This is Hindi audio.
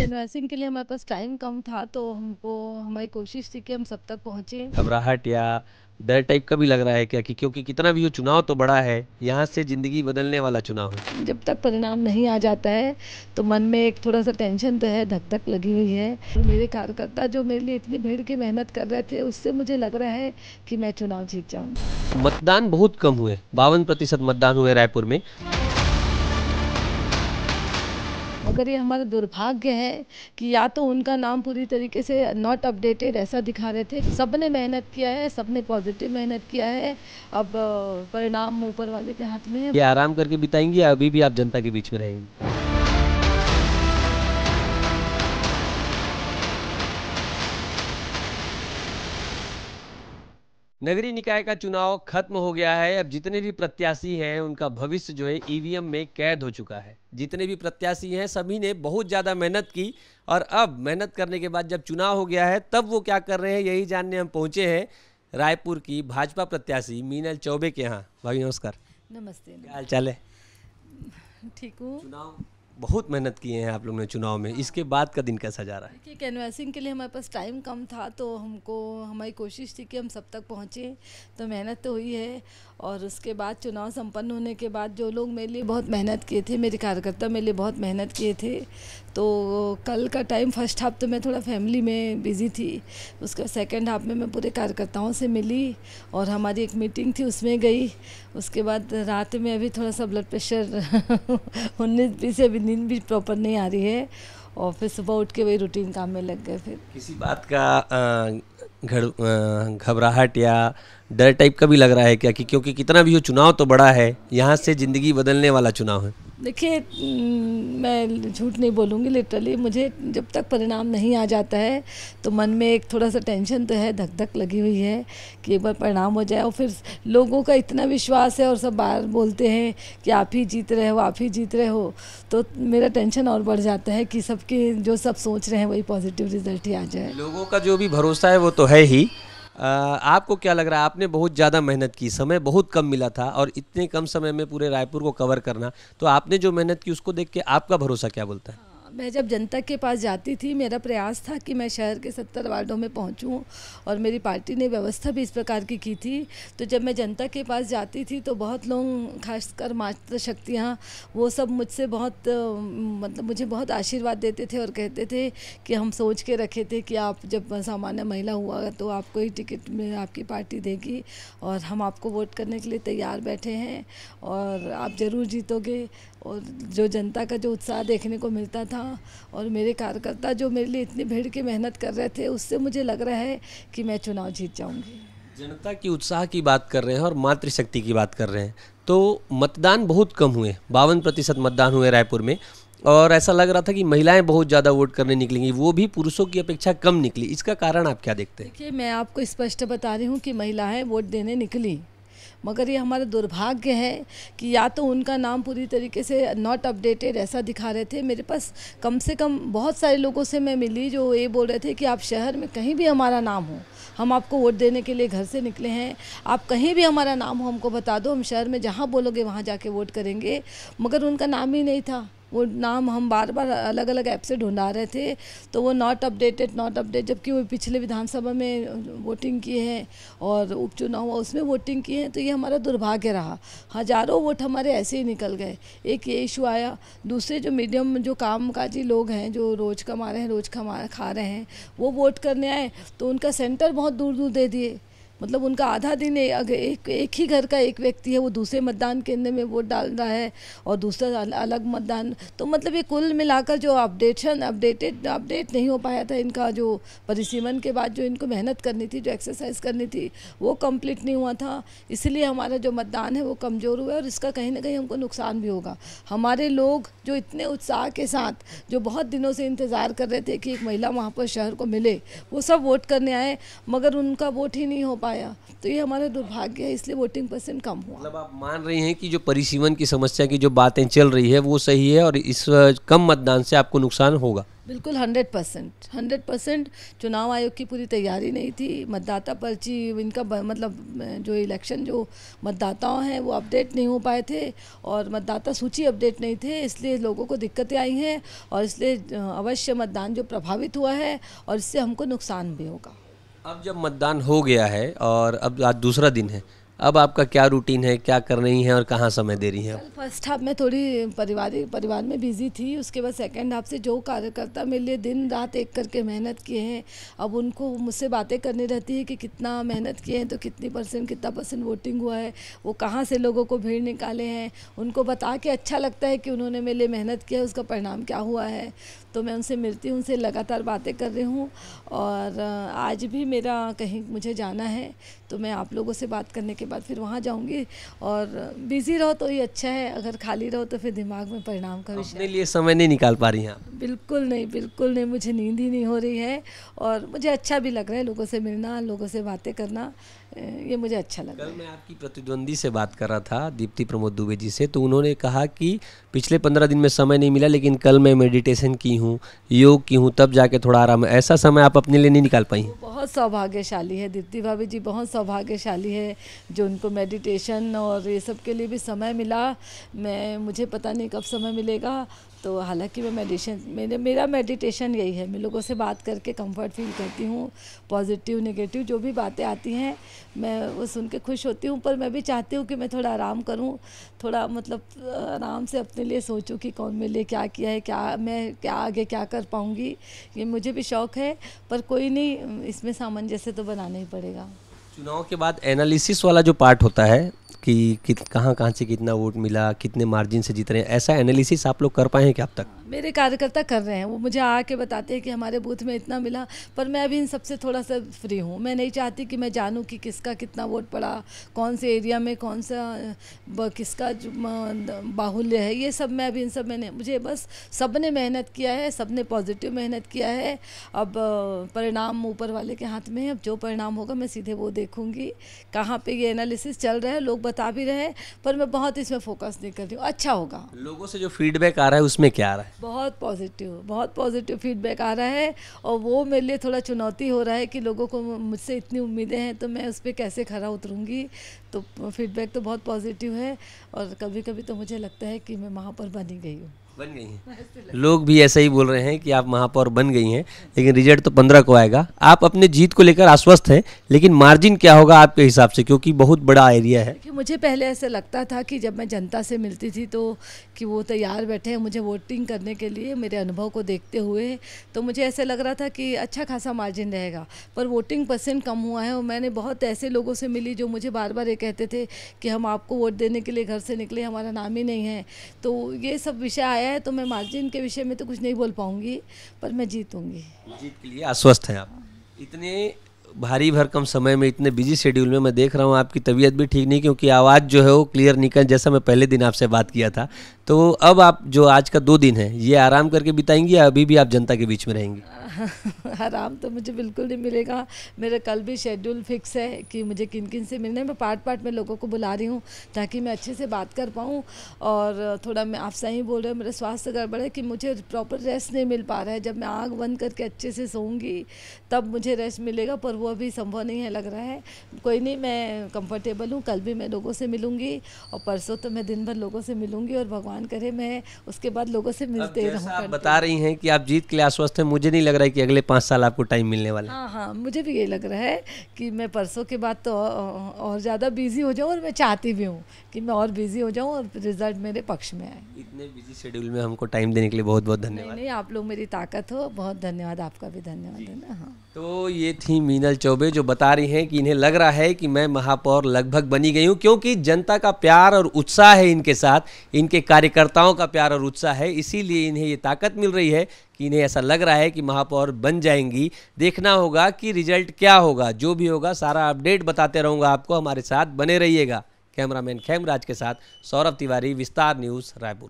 कैनवासिंग के लिए हमारे पास टाइम कम था, तो हमारी कोशिश थी कि हम सब तक पहुँचे। घबराहट या डर टाइप का भी लग रहा है क्या कि क्योंकि कितना भी हो चुनाव तो बड़ा है, यहाँ से जिंदगी बदलने वाला चुनाव है। जब तक परिणाम नहीं आ जाता है तो मन में एक थोड़ा सा टेंशन तो है, धक धक लगी हुई है। और मेरे कार्यकर्ता जो मेरे लिए इतनी भीड़ की मेहनत कर रहे थे, उससे मुझे लग रहा है कि मैं चुनाव जीत जाऊंगी। मतदान बहुत कम हुए, 52% मतदान हुए रायपुर में। मगर ये हमारा दुर्भाग्य है कि या तो उनका नाम पूरी तरीके से नॉट अपडेटेड ऐसा दिखा रहे थे। सबने मेहनत किया है, सबने पॉजिटिव मेहनत किया है। अब परिणाम ऊपर वाले के हाथ में है। ये आराम करके बिताएंगे या अभी भी आप जनता के बीच में रहेंगे? नगरीय निकाय का चुनाव खत्म हो गया है। अब जितने भी प्रत्याशी हैं उनका भविष्य जो है ईवीएम में कैद हो चुका है। जितने भी प्रत्याशी हैं सभी ने बहुत ज़्यादा मेहनत की और अब मेहनत करने के बाद जब चुनाव हो गया है तब वो क्या कर रहे हैं, यही जानने हम पहुंचे हैं रायपुर की भाजपा प्रत्याशी मीनल चौबे के यहाँ। भाभी नमस्कार। नमस्ते। क्या हाल चाल है? ठीक हूँ। चुनाव बहुत मेहनत किए हैं आप लोगों ने चुनाव में, इसके बाद का दिन कैसा जा रहा है? देखिए, कैनवासिंग के लिए हमारे पास टाइम कम था, तो हमारी कोशिश थी कि हम सब तक पहुँचे। तो मेहनत तो हुई है। और उसके बाद चुनाव संपन्न होने के बाद जो लोग मेरे लिए बहुत मेहनत किए थे, मेरे कार्यकर्ता मेरे लिए बहुत मेहनत किए थे, तो कल का टाइम फर्स्ट हाफ तो मैं थोड़ा फैमिली में बिज़ी थी। उसका सेकंड हाफ में मैं पूरे कार्यकर्ताओं से मिली और हमारी एक मीटिंग थी उसमें गई। उसके बाद रात में अभी थोड़ा सा ब्लड प्रेशर 19-20 से अभी नींद भी प्रॉपर नहीं आ रही है। और फिर सुबह उठ के वही रूटीन काम में लग गए। फिर किसी बात का घबराहट या डर टाइप का भी लग रहा है क्या कि क्योंकि कितना भी हो चुनाव तो बड़ा है, यहाँ से जिंदगी बदलने वाला चुनाव है? देखिए, मैं झूठ नहीं बोलूँगी, लिटरली मुझे जब तक परिणाम नहीं आ जाता है तो मन में एक थोड़ा सा टेंशन तो है, धक धक लगी हुई है कि एक बार परिणाम हो जाए। और फिर लोगों का इतना विश्वास है और सब बार बोलते हैं कि आप ही जीत रहे हो, आप ही जीत रहे हो, तो मेरा टेंशन और बढ़ जाता है कि सबके जो सब सोच रहे हैं वही पॉजिटिव रिजल्ट ही आ जाए। लोगों का जो भी भरोसा है वो तो है ही। आपको क्या लग रहा है? आपने बहुत ज़्यादा मेहनत की, समय बहुत कम मिला था और इतने कम समय में पूरे रायपुर को कवर करना, तो आपने जो मेहनत की उसको देख के आपका भरोसा क्या बोलता है? मैं जब जनता के पास जाती थी, मेरा प्रयास था कि मैं शहर के 70 वार्डों में पहुंचूं और मेरी पार्टी ने व्यवस्था भी इस प्रकार की थी। तो जब मैं जनता के पास जाती थी तो बहुत लोग, खासकर मातृ शक्तियाँ, वो सब मुझसे बहुत मतलब मुझे बहुत आशीर्वाद देते थे और कहते थे कि हम सोच के रखे थे कि आप जब सामान्य महिला हुआ तो आपको ही टिकट में आपकी पार्टी देगी और हम आपको वोट करने के लिए तैयार बैठे हैं और आप ज़रूर जीतोगे। और जो जनता का जो उत्साह देखने को मिलता था और मेरे कार्यकर्ता जो मेरे लिए इतनी भीड़ की मेहनत कर रहे थे, उससे मुझे लग रहा है कि मैं चुनाव जीत जाऊंगी। जनता की उत्साह की बात कर रहे हैं और मातृशक्ति की बात कर रहे हैं, तो मतदान बहुत कम हुए, 52% मतदान हुए रायपुर में और ऐसा लग रहा था कि महिलाएं बहुत ज़्यादा वोट करने निकलेंगी, वो भी पुरुषों की अपेक्षा कम निकली। इसका कारण आप क्या देखते हैं? देखिए, मैं आपको स्पष्ट बता रही हूँ कि महिलाएं वोट देने निकली, मगर ये हमारा दुर्भाग्य है कि या तो उनका नाम पूरी तरीके से नॉट अपडेटेड ऐसा दिखा रहे थे। मेरे पास कम से कम बहुत सारे लोगों से मैं मिली जो ये बोल रहे थे कि आप शहर में कहीं भी हमारा नाम हो, हम आपको वोट देने के लिए घर से निकले हैं, आप कहीं भी हमारा नाम हो हमको बता दो, हम शहर में जहाँ बोलोगे वहाँ जाके वोट करेंगे। मगर उनका नाम ही नहीं था। वो नाम हम बार बार अलग अलग ऐप से ढूंढा रहे थे, तो वो नॉट अपडेटेड, जबकि वो पिछले विधानसभा में वोटिंग किए हैं और उपचुनाव हुआ उसमें वोटिंग किए हैं। तो ये हमारा दुर्भाग्य रहा। हज़ारों वोट हमारे ऐसे ही निकल गए। एक ये इशू आया। दूसरे जो मीडियम जो कामकाजी लोग हैं, जो रोज़ कमा रहे हैं, रोज़ खा रहे हैं, वो वोट करने आए तो उनका सेंटर बहुत दूर दूर दे दिए। मतलब उनका आधा दिन अगर एक ही घर का एक व्यक्ति है, वो दूसरे मतदान केंद्र में वोट डाल रहा है और दूसरा अलग मतदान, तो मतलब ये कुल मिलाकर जो अपडेट नहीं हो पाया था। इनका जो परिसीमन के बाद जो इनको मेहनत करनी थी, जो एक्सरसाइज करनी थी, वो कंप्लीट नहीं हुआ था। इसलिए हमारा जो मतदान है वो कमज़ोर हुआ है और इसका कहीं ना कहीं हमको नुकसान भी होगा। हमारे लोग जो इतने उत्साह के साथ, जो बहुत दिनों से इंतज़ार कर रहे थे कि एक महिला वहाँ पर शहर को मिले, वो सब वोट करने आए, मगर उनका वोट ही नहीं हो पाया, तो ये हमारा दुर्भाग्य है, इसलिए वोटिंग परसेंट कम हुआ। मतलब आप मान रही हैं कि जो परिसीमन की समस्या की जो बातें चल रही है वो सही है और इस कम मतदान से आपको नुकसान होगा? बिल्कुल 100%। चुनाव आयोग की पूरी तैयारी नहीं थी, मतदाता पर्ची इनका मतलब जो इलेक्शन जो मतदाताओं हैं वो अपडेट नहीं हो पाए थे और मतदाता सूची अपडेट नहीं थे, इसलिए लोगों को दिक्कतें आई हैं और इसलिए अवश्य मतदान जो प्रभावित हुआ है और इससे हमको नुकसान भी होगा। अब जब मतदान हो गया है और अब आज दूसरा दिन है, अब आपका क्या रूटीन है, क्या कर रही हैं और कहाँ समय दे रही हैं? कल फर्स्ट हाफ में थोड़ी परिवार में बिजी थी, उसके बाद सेकंड हाफ से जो कार्यकर्ता मेरे लिए दिन रात एक करके मेहनत किए हैं, अब उनको मुझसे बातें करनी रहती है कि कितना मेहनत किए हैं, तो कितना परसेंट वोटिंग हुआ है, वो कहाँ से लोगों को भीड़ निकाले हैं, उनको बता के अच्छा लगता है कि उन्होंने मेरे लिए मेहनत किया है, उसका परिणाम क्या हुआ है। तो मैं उनसे मिलती हूँ, उनसे लगातार बातें कर रही हूँ और आज भी मेरा कहीं मुझे जाना है, तो मैं आप लोगों से बात करने के बाद फिर वहाँ जाऊँगी। और बिज़ी रहो तो ही अच्छा है, अगर खाली रहो तो फिर दिमाग में परिणाम का विषय। अपने लिए समय नहीं निकाल पा रही हैं आप? बिल्कुल नहीं, मुझे नींद ही नहीं हो रही है और मुझे अच्छा भी लग रहा है लोगों से मिलना, लोगों से बातें करना, ये मुझे अच्छा लग रहा है। कल मैं आपकी प्रतिद्वंदी से बात कर रहा था, दीप्ति प्रमोद दुबे जी से, तो उन्होंने कहा कि पिछले 15 दिन में समय नहीं मिला, लेकिन कल मैं मेडिटेशन की हूँ, योग की हूँ, तब जाके थोड़ा आराम है। ऐसा समय आप अपने लिए नहीं निकाल पाई? बहुत सौभाग्यशाली है दीप्ति भाभी जी, बहुत सौभाग्यशाली है जो उनको मेडिटेशन और ये सब के लिए भी समय मिला। मुझे पता नहीं कब समय मिलेगा, तो हालांकि मेरा मेडिटेशन यही है, मैं लोगों से बात करके कंफर्ट फील करती हूँ, पॉजिटिव नेगेटिव जो भी बातें आती हैं मैं वो सुन के खुश होती हूँ, पर मैं भी चाहती हूँ कि मैं थोड़ा आराम करूँ, थोड़ा मतलब आराम से अपने लिए सोचूं कि कौन मेरे लिए क्या किया है, क्या आगे क्या कर पाऊँगी, ये मुझे भी शौक़ है, पर कोई नहीं, इसमें सामंजस्य तो बनाना ही पड़ेगा। चुनाव के बाद एनालिसिस वाला जो पार्ट होता है कि कहाँ से कितना वोट मिला, कितने मार्जिन से जीत रहे हैं, ऐसा एनालिसिस आप लोग कर पाए हैं क्या अब तक? मेरे कार्यकर्ता कर रहे हैं, वो मुझे आके बताते हैं कि हमारे बूथ में इतना मिला, पर मैं अभी इन सबसे थोड़ा सा फ्री हूँ। मैं नहीं चाहती कि मैं जानूँ कि किसका कितना वोट पड़ा, कौन से एरिया में कौन सा किसका बाहुल्य है, ये सब मैं अभी इन सब में मुझे बस सब ने मेहनत किया है, सब ने पॉजिटिव मेहनत किया है। अब परिणाम ऊपर वाले के हाथ में है, अब जो परिणाम होगा मैं सीधे वो देखूँगी। कहाँ पर ये एनालिसिस चल रहा है, लोग बता भी रहे हैं, पर मैं बहुत इसमें फोकस नहीं कर रही हूँ। अच्छा होगा। लोगों से जो फीडबैक आ रहा है उसमें क्या आ रहा है? बहुत पॉजिटिव फीडबैक आ रहा है और वो मेरे लिए थोड़ा चुनौती हो रहा है कि लोगों को मुझसे इतनी उम्मीदें हैं, तो मैं उस पर कैसे खरा उतरूँगी। तो फीडबैक तो बहुत पॉजिटिव है और कभी कभी तो मुझे लगता है कि मैं महापौर बन ही गई हूँ। बन गई हैं? लोग भी ऐसा ही बोल रहे हैं कि आप महापौर बन गई हैं, लेकिन रिजल्ट तो 15 को आएगा। आप अपने जीत को लेकर आश्वस्त हैं, लेकिन मार्जिन क्या होगा आपके हिसाब से, क्योंकि बहुत बड़ा एरिया है? कि मुझे पहले ऐसा लगता था कि जब मैं जनता से मिलती थी तो कि वो तैयार बैठे हैं मुझे वोटिंग करने के लिए, मेरे अनुभव को देखते हुए तो मुझे ऐसा लग रहा था कि अच्छा खासा मार्जिन रहेगा, पर वोटिंग परसेंट कम हुआ है। और मैंने बहुत ऐसे लोगों से मिली जो मुझे बार बार ये कहते थे कि हम आपको वोट देने के लिए घर से निकले, हमारा नाम ही नहीं है। तो ये सब विषय आया है, तो मैं मार्जिन के विषय में तो कुछ नहीं बोल पाऊंगी, पर मैं जीतूंगी। जीत के लिए आश्वस्त हैं आप? इतने भारी भरकम समय में, इतने बिजी शेड्यूल में मैं देख रहा हूँ आपकी तबीयत भी ठीक नहीं, क्योंकि आवाज़ जो है वो क्लियर निकल, जैसा मैं पहले दिन आपसे बात किया था। तो अब आप जो आज का 2 दिन है ये आराम करके बिताएंगी या अभी भी आप जनता के बीच में रहेंगी? आराम तो मुझे बिल्कुल नहीं मिलेगा। मेरा कल भी शेड्यूल फिक्स है कि मुझे किन किन से मिलना है। मैं पार्ट में लोगों को बुला रही हूँ ताकि मैं अच्छे से बात कर पाऊँ। और थोड़ा मैं आप सही बोल रहे हो, मेरा स्वास्थ्य गड़बड़ है कि मुझे प्रॉपर रेस्ट नहीं मिल पा रहा है। जब मैं आँख बंद करके अच्छे से सोऊंगी तब मुझे रेस्ट मिलेगा, पर वो अभी संभव नहीं है लग रहा है। कोई नहीं, मैं कंफर्टेबल हूँ। कल भी मैं लोगों से मिलूँगी और परसों तो मैं दिन भर लोगों से मिलूँगी और भगवान करे मैं उसके बाद लोगों से मिलते रहूँ। आप बता रही हैं कि आप जीत के लिए आश्वस्त हैं, मुझे नहीं लग रहा है कि अगले 5 साल आपको टाइम मिलने वाला है। हाँ, मुझे भी ये लग रहा है कि मैं परसों के बाद तो और ज़्यादा बिजी हो जाऊँ, और मैं चाहती भी हूँ कि मैं और बिजी हो जाऊँ और रिजल्ट मेरे पक्ष में आए। इतने बिजी शेड्यूल में हमको टाइम देने के लिए बहुत बहुत धन्यवाद। नहीं, आप लोग मेरी ताकत हो, बहुत धन्यवाद, आपका भी धन्यवाद है ना। हाँ, तो ये थी मीनल चौबे जो बता रही हैं कि इन्हें लग रहा है कि मैं महापौर लगभग बनी गई हूँ, क्योंकि जनता का प्यार और उत्साह है इनके साथ, इनके कार्यकर्ताओं का प्यार और उत्साह है, इसीलिए इन्हें ये ताकत मिल रही है कि इन्हें ऐसा लग रहा है कि महापौर बन जाएंगी। देखना होगा कि रिजल्ट क्या होगा, जो भी होगा सारा अपडेट बताते रहूँगा आपको, हमारे साथ बने रहिएगा। कैमरामैन खेमराज के साथ सौरभ तिवारी, विस्तार न्यूज़, रायपुर।